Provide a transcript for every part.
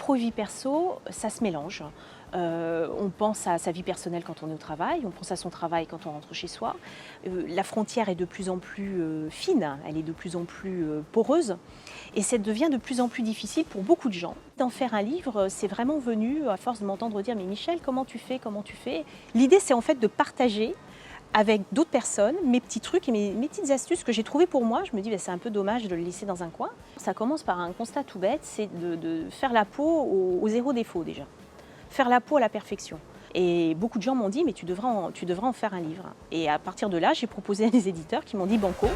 pro-vie perso, ça se mélange. On pense à sa vie personnelle quand on est au travail, on pense à son travail quand on rentre chez soi. La frontière est de plus en plus fine, elle est de plus en plus poreuse et ça devient de plus en plus difficile pour beaucoup de gens. D'en faire un livre, c'est vraiment venu à force de m'entendre dire « Mais Michel, comment tu fais ?» L'idée, c'est en fait de partager avec d'autres personnes mes petits trucs et mes petites astuces que j'ai trouvées pour moi. Je me dis, c'est un peu dommage de le laisser dans un coin. Ça commence par un constat tout bête, c'est de faire la peau au zéro défaut déjà. Faire la peau à la perfection. Et beaucoup de gens m'ont dit, mais tu devrais en faire un livre. Et à partir de là, j'ai proposé à des éditeurs qui m'ont dit banco.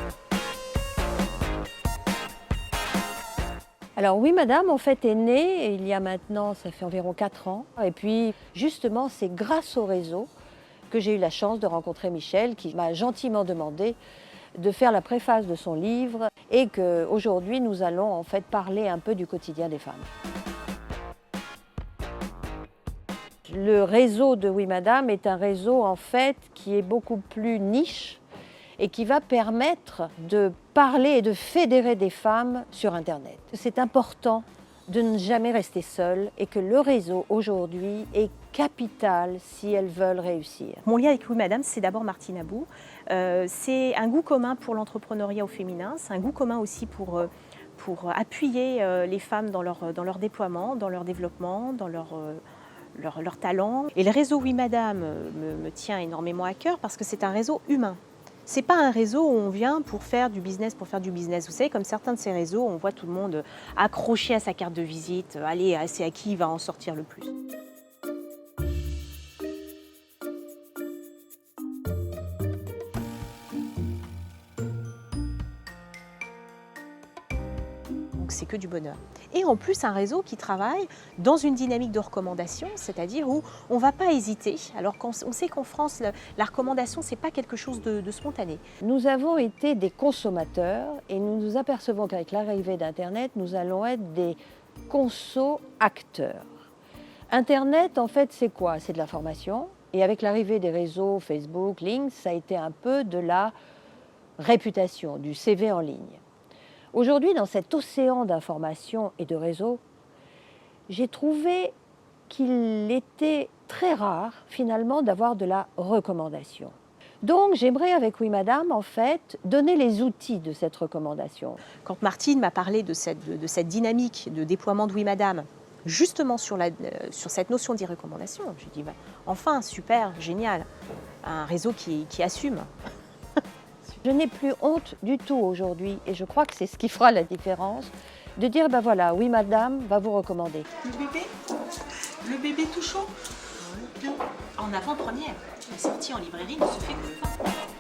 Alors oui, madame, en fait, est née il y a maintenant, ça fait environ 4 ans. Et puis, justement, c'est grâce au réseau que j'ai eu la chance de rencontrer Michel, qui m'a gentiment demandé de faire la préface de son livre et qu'aujourd'hui, nous allons en fait parler un peu du quotidien des femmes. Le réseau de Oui Madame est un réseau en fait qui est beaucoup plus niche et qui va permettre de parler et de fédérer des femmes sur Internet. C'est important de ne jamais rester seule et que le réseau aujourd'hui est capital si elles veulent réussir. Mon lien avec Oui Madame, c'est d'abord Martine Abou. C'est un goût commun pour l'entrepreneuriat au féminin, c'est un goût commun aussi pour appuyer les femmes dans leur déploiement, dans leur développement, dans leur talent. Et le réseau Oui Madame me tient énormément à cœur parce que c'est un réseau humain. C'est pas un réseau où on vient pour faire du business pour faire du business. Vous savez, comme certains de ces réseaux, on voit tout le monde accroché à sa carte de visite. Allez, c'est à qui il va en sortir le plus. Donc c'est que du bonheur. Et en plus, un réseau qui travaille dans une dynamique de recommandation, c'est-à-dire où on ne va pas hésiter. Alors qu'on sait qu'en France, la recommandation, ce n'est pas quelque chose de spontané. Nous avons été des consommateurs et nous nous apercevons qu'avec l'arrivée d'Internet, nous allons être des conso-acteurs. Internet, en fait, c'est quoi? C'est de l'information. Et avec l'arrivée des réseaux Facebook, LinkedIn, ça a été un peu de la réputation, du CV en ligne. Aujourd'hui, dans cet océan d'informations et de réseaux, j'ai trouvé qu'il était très rare, finalement, d'avoir de la recommandation. Donc, j'aimerais, avec Oui Madame, en fait, donner les outils de cette recommandation. Quand Martine m'a parlé de cette dynamique de déploiement de Oui Madame, justement sur cette notion d'e-recommandation, j'ai dit, enfin, super, génial, un réseau qui assume. Je n'ai plus honte du tout aujourd'hui et je crois que c'est ce qui fera la différence, de dire, ben voilà, Oui Madame va vous recommander. Le bébé tout chaud, en avant-première, la sortie en librairie ne se fait que le 20.